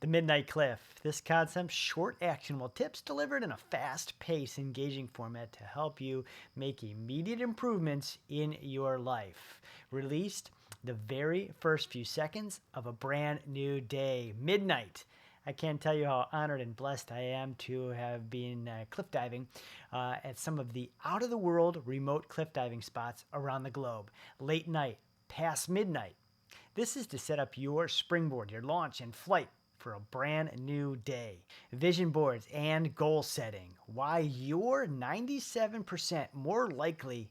The Midnight Cliff. This concept, short, actionable tips delivered in a fast-paced, engaging format to help you make immediate improvements in your life. Released the very first few seconds of a brand new day. Midnight. I can't tell you how honored and blessed I am to have been cliff diving at some of the out-of-the-world remote cliff diving spots around the globe. Late night, past midnight. This is to set up your springboard, your launch and flight for a brand new day. Vision boards and goal setting. Why you're 97% more likely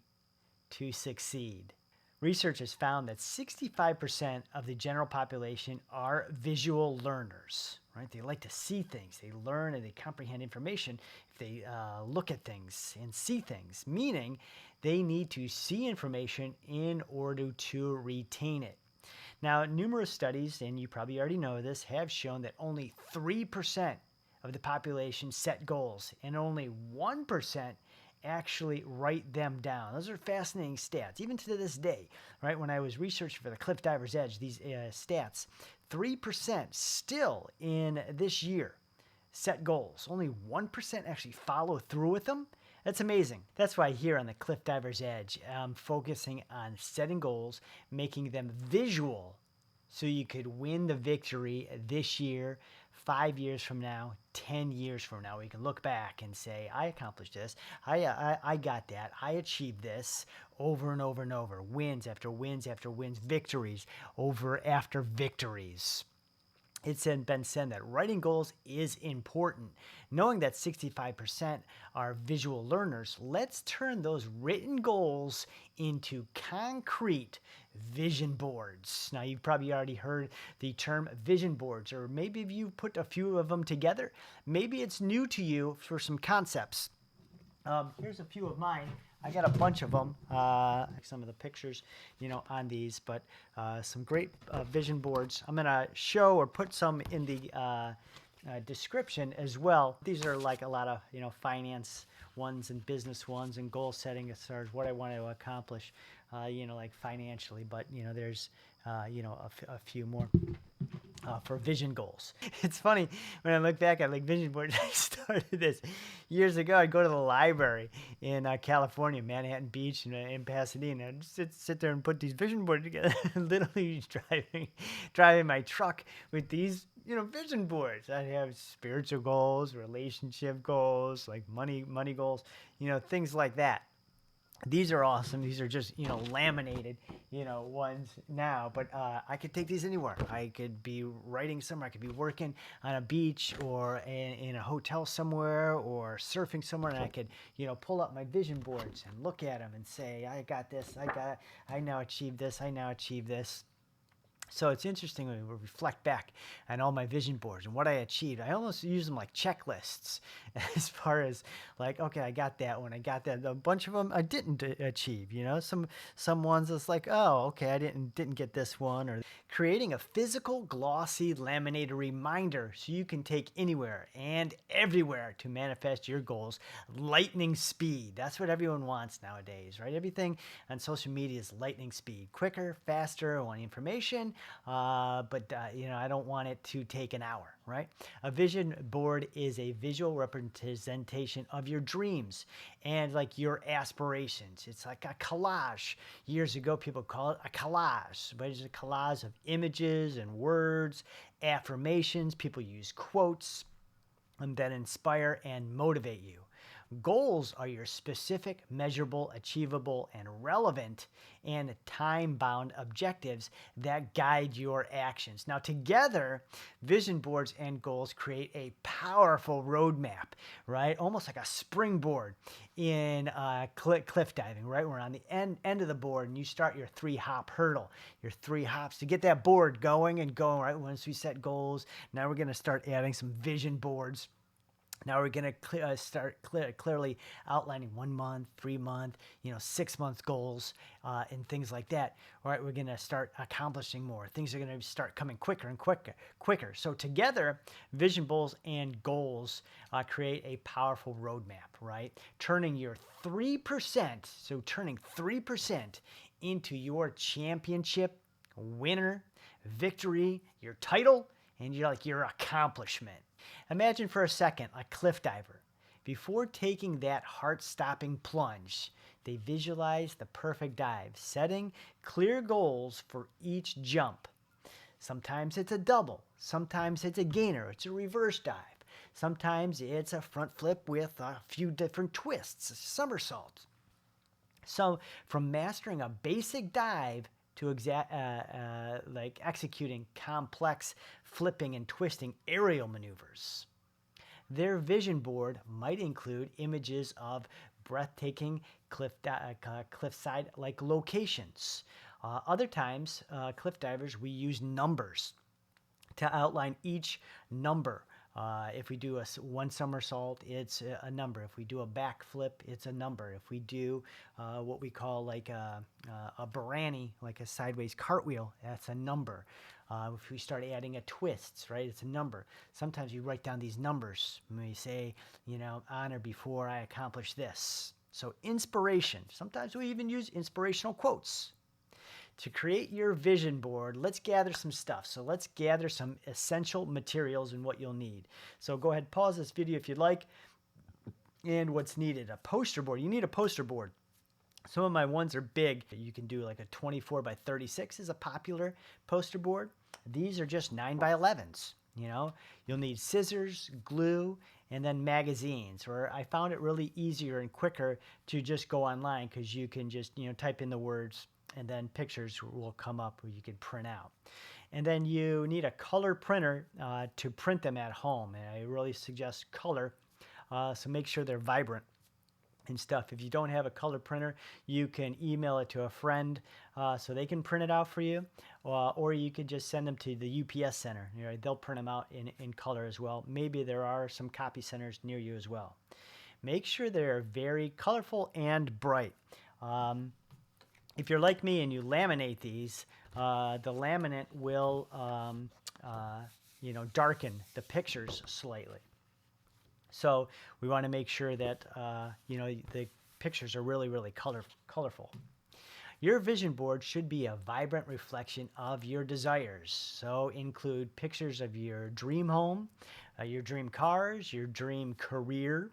to succeed. Research has found that 65% of the general population are visual learners, right? They like to see things. They learn and they comprehend information if they look at things and see things, meaning they need to see information in order to retain it. Now, numerous studies, and you probably already know this, have shown that only 3% of the population set goals and only 1% actually write them down. Those are fascinating stats, even to this day, right? When I was researching for the Cliff Diver's Edge, these stats, 3% still in this year set goals. Only 1% actually follow through with them. That's amazing. That's why here on the Cliff Diver's Edge, I'm focusing on setting goals, making them visual so you could win the victory this year, 5 years from now, 10 years from now. We can look back and say, I accomplished this. I got that. I achieved this over and over and over. Wins after wins after wins, victories over after victories. It's been said that writing goals is important. Knowing that 65% are visual learners, let's turn those written goals into concrete vision boards. Now, you've probably already heard the term vision boards, or maybe if you put a few of them together, maybe it's new to you for some concepts. Here's a few of mine. I got a bunch of them, some of the pictures, on these, but some great vision boards. I'm going to show or put some in the description as well. These are like a lot of, finance ones and business ones and goal setting as far as what I want to accomplish, like financially, but, there's, a few more. For vision goals. It's funny when I look back at vision boards. I started this years ago. I'd go to the library in California, Manhattan Beach, and in Pasadena. I'd just sit there and put these vision boards together. Literally driving my truck with these, vision boards. I have spiritual goals, relationship goals, like money goals, things like that. These are awesome. These are just, laminated, ones now, but I could take these anywhere. I could be writing somewhere. I could be working on a beach or in a hotel somewhere or surfing somewhere, and I could, pull up my vision boards and look at them and say, I got this. I now achieved this. I now achieved this. So it's interesting when we reflect back on all my vision boards and what I achieved. I almost use them like checklists as far as okay, I got that one. I got that. A bunch of them I didn't achieve, some ones it's like, oh, okay, I didn't get this one. Or creating a physical glossy laminated reminder so you can take anywhere and everywhere to manifest your goals. Lightning speed. That's what everyone wants nowadays, right? Everything on social media is lightning speed. Quicker, faster, I want information. But I don't want it to take an hour, right? A vision board is a visual representation of your dreams and your aspirations. It's like a collage. Years ago, people call it a collage, but it's a collage of images and words, affirmations. People use quotes that inspire and motivate you. Goals are your specific, measurable, achievable, and relevant and time-bound objectives that guide your actions. Now, together, vision boards and goals create a powerful roadmap, right? Almost like a springboard in cliff diving, right? We're on the end of the board, and you start your 3-hop hurdle, your 3 hops to get that board going and going, right? Once we set goals, now we're going to start adding some vision boards. Now we're going to start clearly outlining 1 month, 3 month, 6 month goals and things like that. All right, we're going to start accomplishing more. Things are going to start coming quicker and quicker. So together, vision goals and goals create a powerful roadmap, right? Turning your 3%, so turning 3% into your championship, winner, victory, your title, and your accomplishment. Imagine for a second a cliff diver. Before taking that heart-stopping plunge, they visualize the perfect dive, setting clear goals for each jump. Sometimes it's a double, sometimes it's a gainer, it's a reverse dive. Sometimes it's a front flip with a few different twists, a somersault. So from mastering a basic dive to executing complex flipping and twisting aerial maneuvers. Their vision board might include images of breathtaking cliffside like locations. Other times, cliff divers, we use numbers to outline each number. If we do one somersault, it's a number. If we do a backflip, it's a number. If we do what we call like a Barani, like a sideways cartwheel, that's a number. If we start adding a twist, right, it's a number. Sometimes you write down these numbers when we say, on or before I accomplish this. So inspiration. Sometimes we even use inspirational quotes. To create your vision board, let's gather some stuff. So let's gather some essential materials and what you'll need. So go ahead, pause this video if you'd like. And what's needed, a poster board. You need a poster board. Some of my ones are big. You can do like a 24 by 36 is a popular poster board. These are just 9 by 11s. You'll need scissors, glue, and then magazines. Or I found it really easier and quicker to just go online because you can just type in the words and then pictures will come up where you can print out. And then you need a color printer to print them at home. And I really suggest color, so make sure they're vibrant and stuff. If you don't have a color printer, you can email it to a friend so they can print it out for you. Or you could just send them to the UPS center. They'll print them out in color as well. Maybe there are some copy centers near you as well. Make sure they're very colorful and bright. If you're like me and you laminate these, the laminate will, darken the pictures slightly. So we want to make sure that, the pictures are really, really colorful. Your vision board should be a vibrant reflection of your desires. So include pictures of your dream home, your dream cars, your dream career,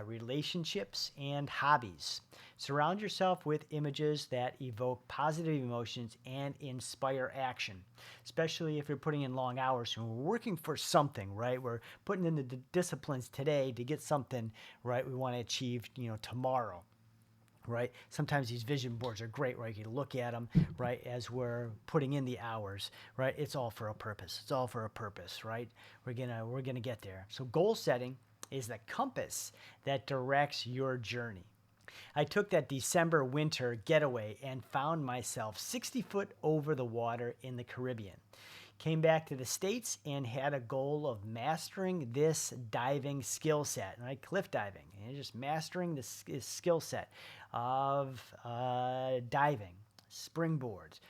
relationships, and hobbies. Surround yourself with images that evoke positive emotions and inspire action, especially if you're putting in long hours and we're working for something, right? We're putting in the disciplines today to get something, right, we want to achieve, tomorrow. Right? Sometimes these vision boards are great, right? You can look at them, right, as we're putting in the hours, right? It's all for a purpose. It's all for a purpose, right? We're gonna get there. So goal setting is the compass that directs your journey. I took that December winter getaway and found myself 60 foot over the water in the Caribbean. Came back to the States and had a goal of mastering this diving skill set, right? Cliff diving, and just mastering this skill set of diving, springboards,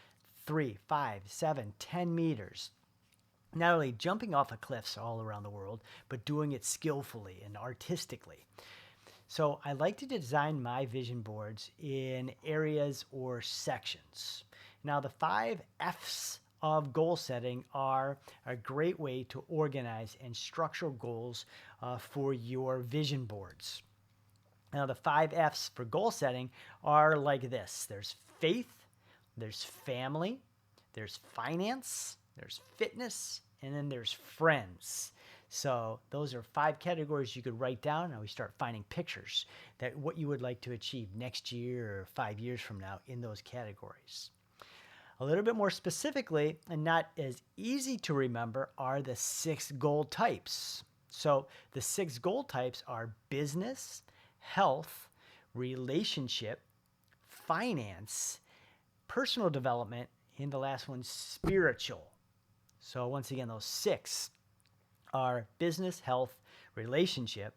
3, 5, 7, 10 meters. Not only jumping off of cliffs all around the world, but doing it skillfully and artistically. So I like to design my vision boards in areas or sections. Now the 5 F's of goal setting are a great way to organize and structure goals for your vision boards. Now the 5 F's for goal setting are like this. There's faith, there's family, there's finance, there's fitness, and then there's friends. So those are 5 categories you could write down. Now we start finding pictures that what you would like to achieve next year or 5 years from now in those categories. A little bit more specifically, and not as easy to remember, are the 6 goal types. So the 6 goal types are business, health, relationship, finance, personal development, and the last one, spiritual. So once again, those 6 are business, health, relationship,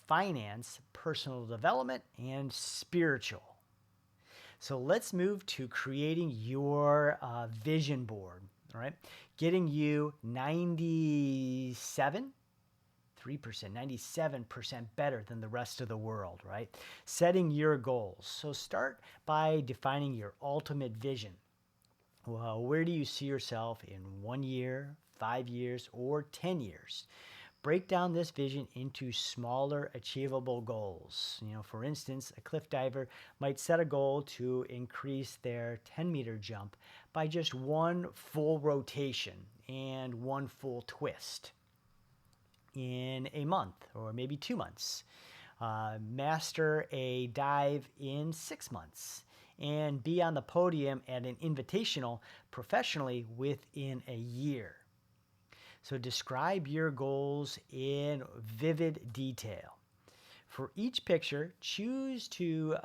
finance, personal development, and spiritual. So let's move to creating your vision board, all right? Getting you 97% better than the rest of the world, right? Setting your goals. So start by defining your ultimate vision. Well, where do you see yourself in 1 year, 5 years, or 10 years. Break down this vision into smaller, achievable goals. For instance, a cliff diver might set a goal to increase their 10-meter jump by just one full rotation and one full twist in a month or maybe 2 months. Master a dive in 6 months, and be on the podium at an invitational professionally within a year. So describe your goals in vivid detail. For each picture, choose to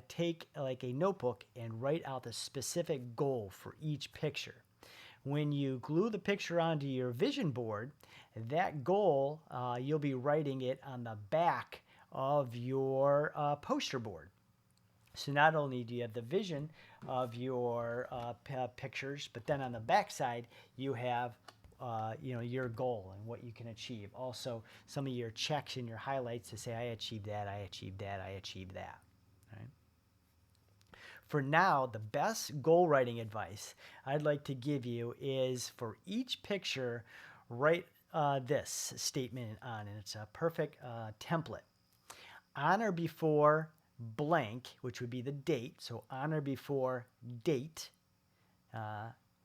take like a notebook and write out the specific goal for each picture. When you glue the picture onto your vision board, that goal, you'll be writing it on the back of your poster board. So not only do you have the vision of your pictures, but then on the back side, you have your goal and what you can achieve. Also, some of your checks and your highlights to say, I achieved that, I achieved that, I achieved that. Right? For now, the best goal writing advice I'd like to give you is for each picture, write this statement on, and it's a perfect template. On or before blank, which would be the date, so on or before date,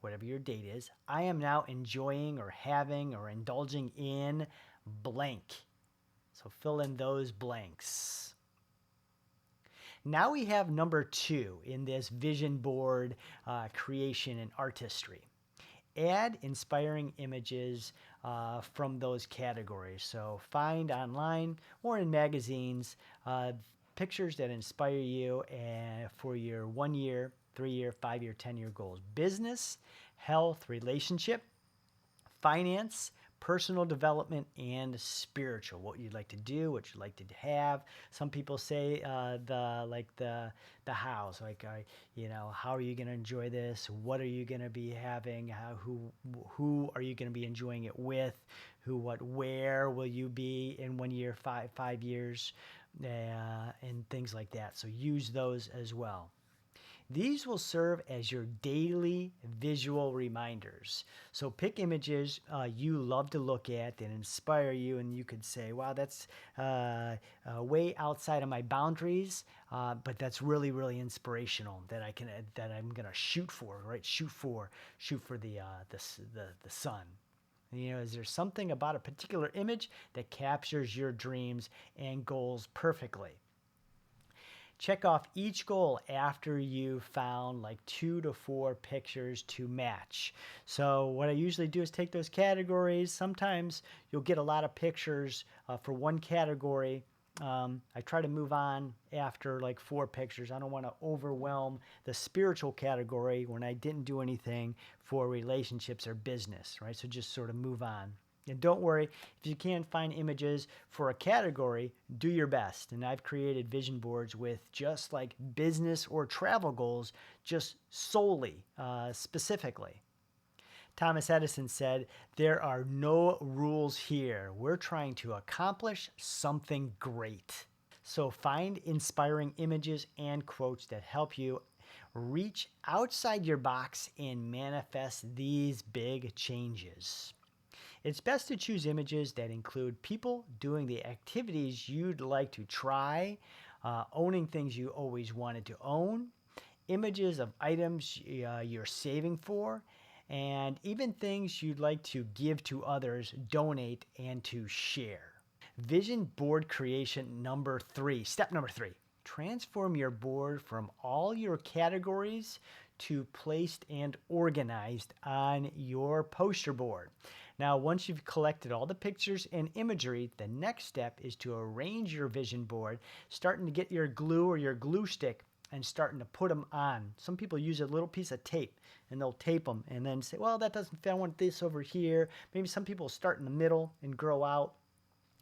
whatever your date is, I am now enjoying or having or indulging in blank. So fill in those blanks. Now we have number 2 in this vision board creation and artistry. Add inspiring images from those categories. So find online or in magazines pictures that inspire you for your 1 year, 3 year, 5 year, 10-year goals. Business, health, relationship, finance, personal development, and spiritual. What you'd like to do, what you'd like to have. Some people say the house, how are you going to enjoy this? What are you going to be having? Who are you going to be enjoying it with? Where will you be in 1 year, 5 years, and things like that. So use those as well. These will serve as your daily visual reminders. So pick images you love to look at that inspire you, and you could say, wow, that's way outside of my boundaries, but that's really, really inspirational that I'm gonna shoot for, right? Shoot for the sun. Is there something about a particular image that captures your dreams and goals perfectly? Check off each goal after you've found like 2 to 4 pictures to match. So what I usually do is take those categories. Sometimes you'll get a lot of pictures for one category. I try to move on after like 4 pictures. I don't want to overwhelm the spiritual category when I didn't do anything for relationships or business, right? So just sort of move on. And don't worry, if you can't find images for a category, do your best. And I've created vision boards with just like business or travel goals, just solely, specifically. Thomas Edison said, there are no rules here. We're trying to accomplish something great. So find inspiring images and quotes that help you reach outside your box and manifest these big changes. It's best to choose images that include people doing the activities you'd like to try, owning things you always wanted to own, images of items you're saving for, and even things you'd like to give to others, donate, and to share. Vision board creation number 3. Step number 3. Transform your board from all your categories to placed and organized on your poster board. Now, once you've collected all the pictures and imagery, the next step is to arrange your vision board, starting to get your glue or your glue stick and starting to put them on. Some people use a little piece of tape and they'll tape them and then say, well, that doesn't fit. I want this over here. Maybe some people start in the middle and grow out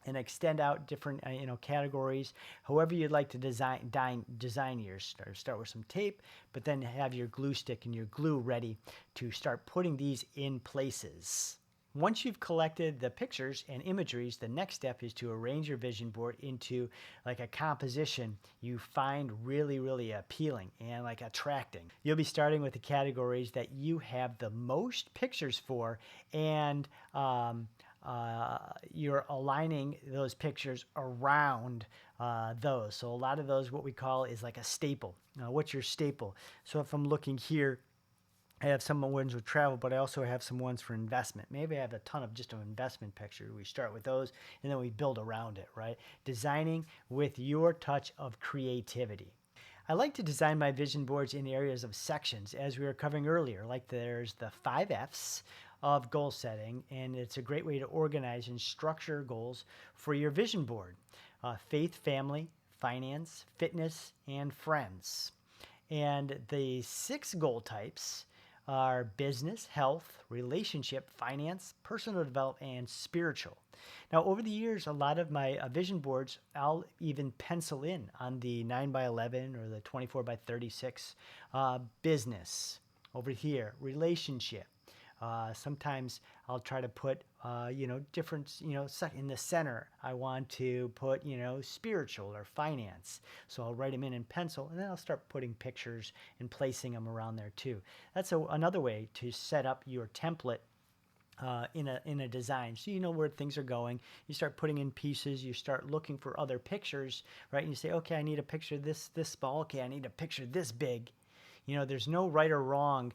and extend out different categories. However you'd like to design yours. Start with some tape, but then have your glue stick and your glue ready to start putting these in places. Once you've collected the pictures and imageries, the next step is to arrange your vision board into like a composition you find really, really appealing and like attracting. You'll be starting with the categories that you have the most pictures for, and you're aligning those pictures around those. So a lot of those, what we call is like a staple. What's your staple? So if I'm looking here, I have some ones with travel, but I also have some ones for investment. Maybe I have a ton of just an investment picture. We start with those and then we build around it, right? Designing with your touch of creativity. I like to design my vision boards in areas of sections, as we were covering earlier. Like there's the 5 F's of goal setting, and it's a great way to organize and structure goals for your vision board. Faith, family, finance, fitness, and friends. And the 6 goal types are business, health, relationship, finance, personal development, and spiritual. Now, over the years, a lot of my vision boards, I'll even pencil in on the 9x11 or the 24x36 business. Over here, relationship. Sometimes I'll try to put, different, in the center, I want to put, spiritual or finance. So I'll write them in pencil, and then I'll start putting pictures and placing them around there too. That's another way to set up your template in a design, so you know where things are going. You start putting in pieces. You start looking for other pictures, right? And you say, okay, I need a picture this small. Okay, I need a picture this big. There's no right or wrong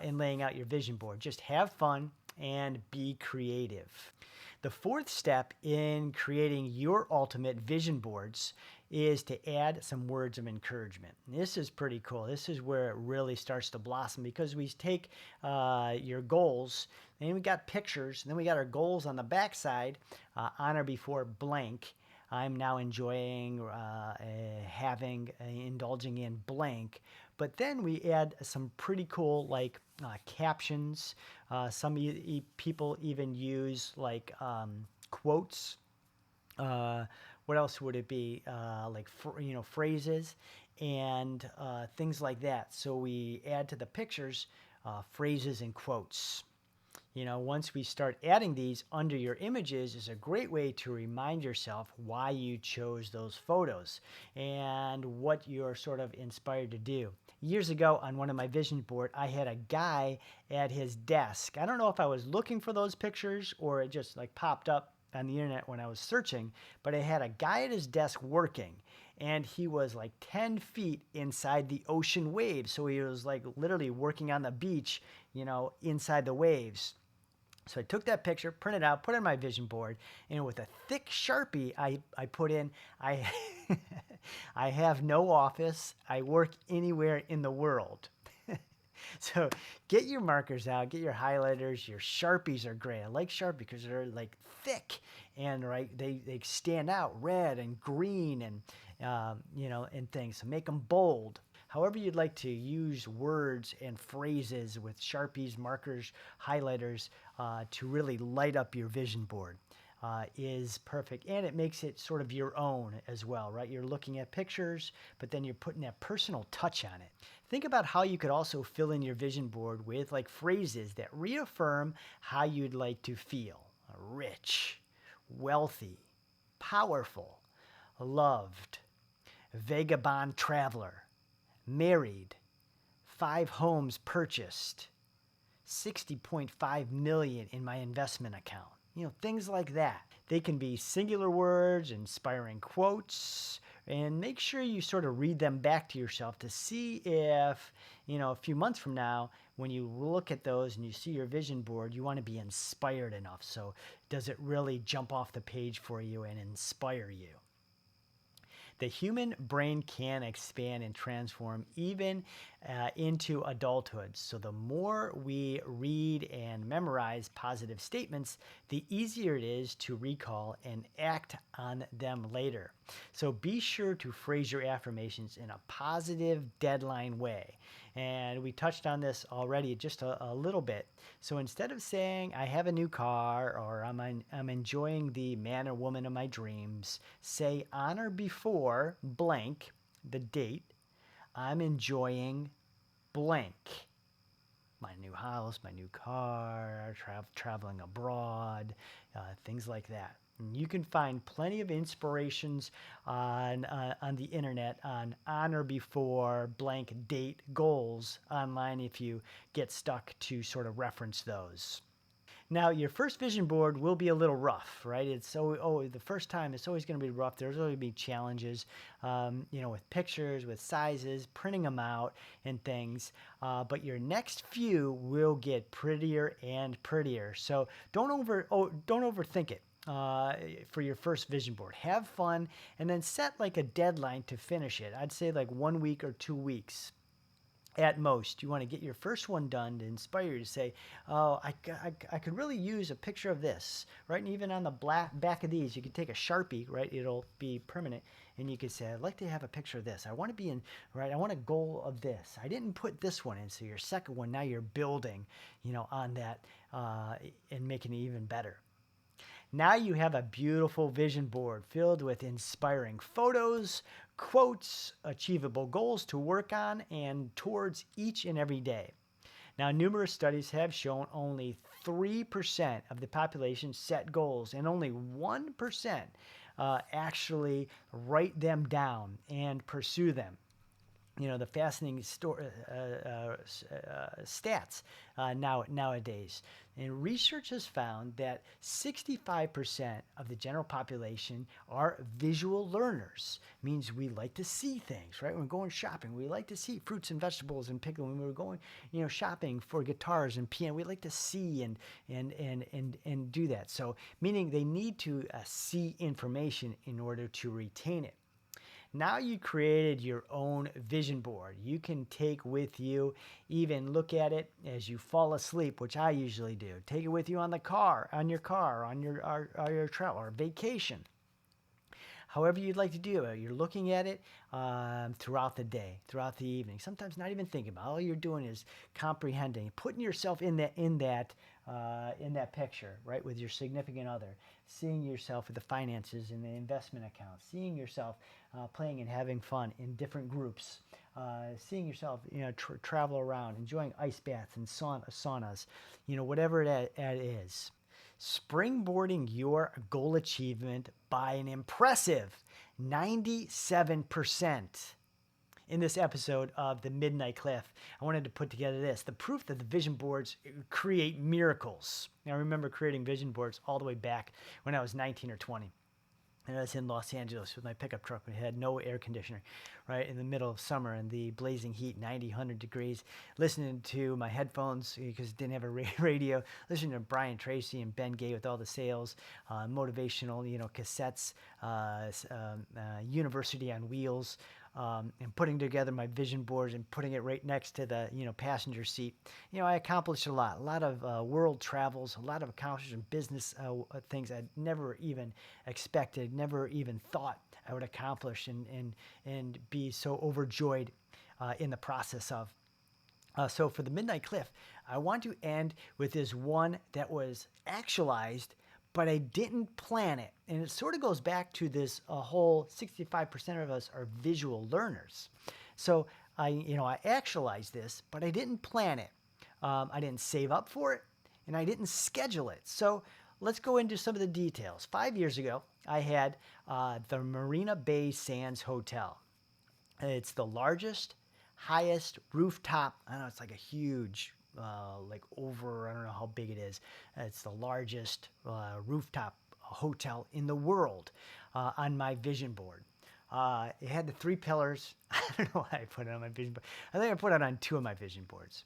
in laying out your vision board. Just have fun and be creative. The 4th step in creating your ultimate vision boards is to add some words of encouragement. This is pretty cool. This is where it really starts to blossom, because we take your goals, and we got pictures, and then we got our goals on the backside, on or before blank. I'm now enjoying indulging in blank. But then we add some pretty cool captions. Some people even use quotes. What else would it be? Phrases and things like that. So we add to the pictures phrases and quotes. Once we start adding these under your images, is a great way to remind yourself why you chose those photos and what you're sort of inspired to do. Years ago on one of my vision board, I had a guy at his desk. I don't know if I was looking for those pictures or it just popped up on the internet when I was searching, but I had a guy at his desk working, and he was 10 feet inside the ocean waves. So he was literally working on the beach, inside the waves. So I took that picture, printed out, put it on my vision board, and with a thick Sharpie, I put in, I have no office. I work anywhere in the world. So get your markers out, get your highlighters. Your Sharpies are great. I like Sharpie because they're thick and they stand out, red and green and and things. So make them bold. However you'd like to use words and phrases with Sharpies, markers, highlighters to really light up your vision board is perfect. And it makes it sort of your own as well, right? You're looking at pictures, but then you're putting that personal touch on it. Think about how you could also fill in your vision board with phrases that reaffirm how you'd like to feel. Rich, wealthy, powerful, loved, vagabond traveler, married, 5 homes purchased, 60.5 million in my investment account. Things like that. They can be singular words, inspiring quotes, and make sure you sort of read them back to yourself to see if, a few months from now, when you look at those and you see your vision board, you want to be inspired enough. So does it really jump off the page for you and inspire you? The human brain can expand and transform even into adulthood. So the more we read and memorize positive statements, the easier it is to recall and act on them later. So be sure to phrase your affirmations in a positive deadline way. And we touched on this already just a little bit. So instead of saying, I have a new car, or I'm enjoying the man or woman of my dreams, say on or before blank, the date, I'm enjoying blank. my new house, my new car, traveling abroad, things like that. And you can find plenty of inspirations on the internet on or before blank date goals online if you get stuck to sort of reference those. Now, your first vision board will be a little rough, right? It's so the first time it's always going to be rough. There's always be challenges, with pictures, with sizes, printing them out, and things. But your next few will get prettier and prettier. So don't overthink it. For your first vision board, have fun, and then set like a deadline to finish it. I'd say like 1 week or 2 weeks at most. You want to get your first one done to inspire you to say, oh, I could really use a picture of this, right? And even on the back of these, you could take a Sharpie, right? It'll be permanent. And you could say, I'd like to have a picture of this. I want to be in, right? I want a goal of this. I didn't put this one in. So your second one, now you're building, on that and making it even better. Now you have a beautiful vision board filled with inspiring photos, quotes, achievable goals to work on and towards each and every day. Now, numerous studies have shown only 3% of the population set goals and only 1% actually write them down and pursue them. The fascinating stats nowadays. And research has found that 65% of the general population are visual learners. Means we like to see things, right? When we're going shopping, we like to see fruits and vegetables and pickle. When we're going, shopping for guitars and piano, we like to see and do that. So, meaning they need to see information in order to retain it. Now you created your own vision board. You can take with you, even look at it as you fall asleep, which I usually do. Take it with you on your car, on your travel or vacation. However you'd like to do it, you're looking at it throughout the day, throughout the evening. Sometimes not even thinking about it. All you're doing is comprehending, putting yourself in that picture, right, with your significant other, seeing yourself with the finances and the investment account, seeing yourself playing and having fun in different groups, seeing yourself, travel around, enjoying ice baths and saunas, whatever that is. Springboarding your goal achievement by an impressive 97%. In this episode of the Midnight Cliff, I wanted to put together the proof that the vision boards create miracles. Now, I remember creating vision boards all the way back when I was 19 or 20. And I was in Los Angeles with my pickup truck. We had no air conditioner, right, in the middle of summer in the blazing heat, 90, 100 degrees, listening to my headphones because it didn't have a radio, listening to Brian Tracy and Ben Gay with all the sales, motivational, cassettes, University on Wheels, and putting together my vision boards and putting it right next to the passenger seat. I accomplished a lot of world travels, a lot of accomplishments, business things I'd never even expected, never even thought I would accomplish and be so overjoyed in the process of. So for the Midnight Cliff, I want to end with this one that was actualized, but I didn't plan it. And it sort of goes back to this whole 65% of us are visual learners. So I actualized this, but I didn't plan it. I didn't save up for it, and I didn't schedule it. So let's go into some of the details. 5 years ago, I had the Marina Bay Sands Hotel. It's the largest, highest rooftop. I don't know, it's like a huge, I don't know how big it is. It's the largest rooftop hotel in the world on my vision board. It had the 3 pillars. I don't know why I put it on my vision board. I think I put it on 2 of my vision boards.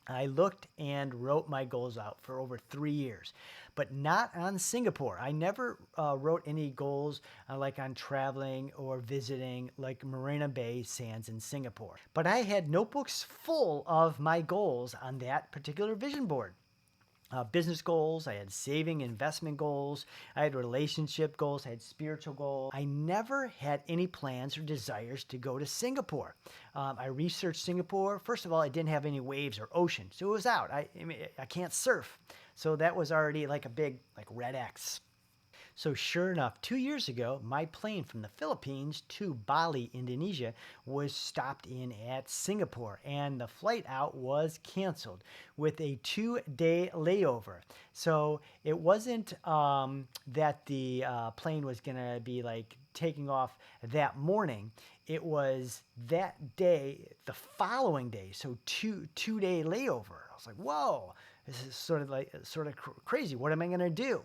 I looked and wrote my goals out for over 3 years, but not on Singapore. I never wrote any goals like on traveling or visiting like Marina Bay Sands in Singapore. But I had notebooks full of my goals on that particular vision board. Business goals, I had saving investment goals, I had relationship goals, I had spiritual goals. I never had any plans or desires to go to Singapore. I researched Singapore. First of all, it didn't have any waves or ocean, so it was out. I can't surf. So that was already like a big red X. So, sure enough, 2 years ago, my plane from the Philippines to Bali, Indonesia, was stopped in at Singapore, and the flight out was canceled with a 2 day layover. So, it wasn't that the plane was going to be like taking off that morning. It was that day, the following day. So, two day layover. I was like, whoa, this is sort of crazy. What am I going to do?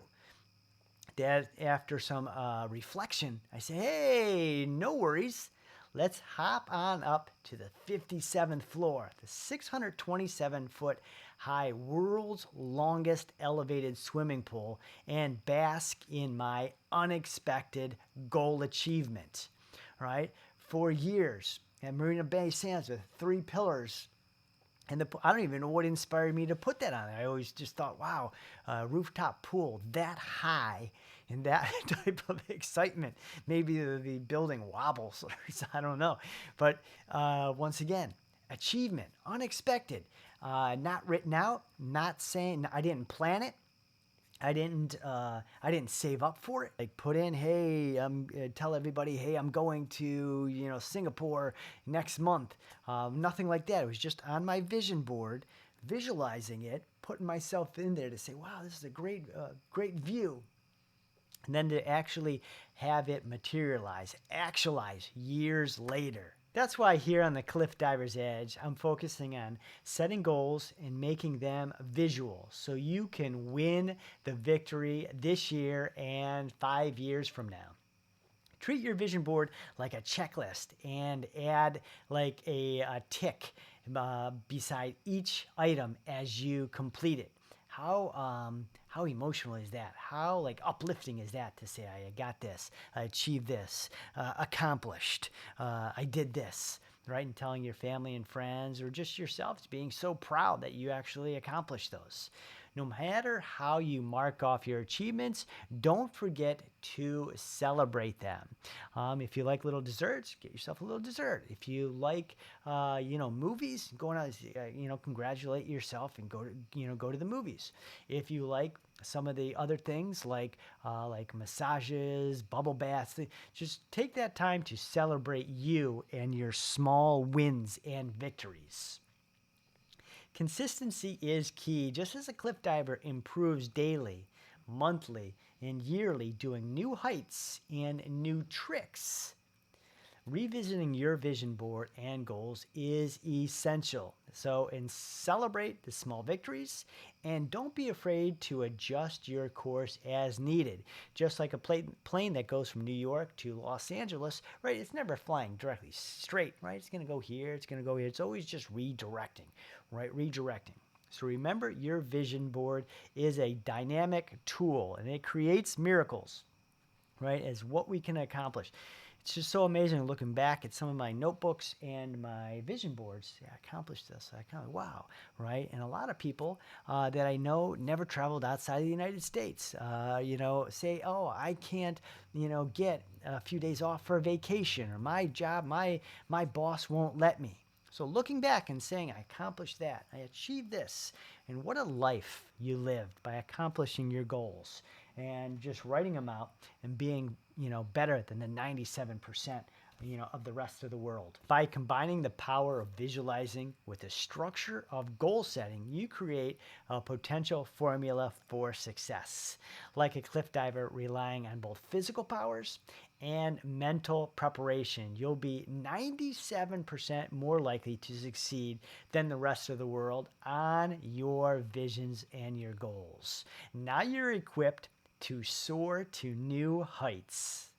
That after some reflection, I say, hey, no worries. Let's hop on up to the 57th floor, the 627-foot high world's longest elevated swimming pool, and bask in my unexpected goal achievement. Right? For years at Marina Bay Sands with 3 pillars, and I don't even know what inspired me to put that on there. I always just thought, wow, rooftop pool that high and that type of excitement. Maybe the building wobbles. I don't know. But once again, achievement, unexpected, not written out, not saying I didn't plan it. I didn't save up for it. Like put in, hey, tell everybody, hey, I'm going to Singapore next month. Nothing like that. It was just on my vision board, visualizing it, putting myself in there to say, wow, this is a great view. And then to actually have it materialize, actualize years later. That's why here on the Cliff Diver's Edge, I'm focusing on setting goals and making them visual so you can win the victory this year and 5 years from now. Treat your vision board like a checklist and add like a tick beside each item as you complete it. How emotional is that? How like uplifting is that to say I got this, I achieved this, accomplished, I did this, right? And telling your family and friends or just yourself being so proud that you actually accomplished those. No matter how you mark off your achievements, don't forget to celebrate them. If you like little desserts, get yourself a little dessert. If you like, movies, going on, congratulate yourself and go to the movies. If you like some of the other things like massages, bubble baths, just take that time to celebrate you and your small wins and victories. Consistency is key. Just as a cliff diver improves daily, monthly, and yearly, doing new heights and new tricks, revisiting your vision board and goals is essential. So, and celebrate the small victories and don't be afraid to adjust your course as needed. Just like a plane that goes from New York to Los Angeles, right? It's never flying directly straight, right? It's going to go here, it's going to go here. It's always just redirecting, right? Redirecting. So remember, your vision board is a dynamic tool and it creates miracles, right? As what we can accomplish. It's just so amazing looking back at some of my notebooks and my vision boards. Yeah, I accomplished this. I kind of, wow, right? And a lot of people that I know never traveled outside of the United States, say, oh, I can't, get a few days off for a vacation, or my job, my boss won't let me. So looking back and saying, I accomplished that, I achieved this, and what a life you lived by accomplishing your goals and just writing them out and being, better than the 97%, of the rest of the world. By combining the power of visualizing with the structure of goal setting, you create a potential formula for success. Like a cliff diver relying on both physical powers and mental preparation, you'll be 97% more likely to succeed than the rest of the world on your visions and your goals. Now you're equipped to soar to new heights.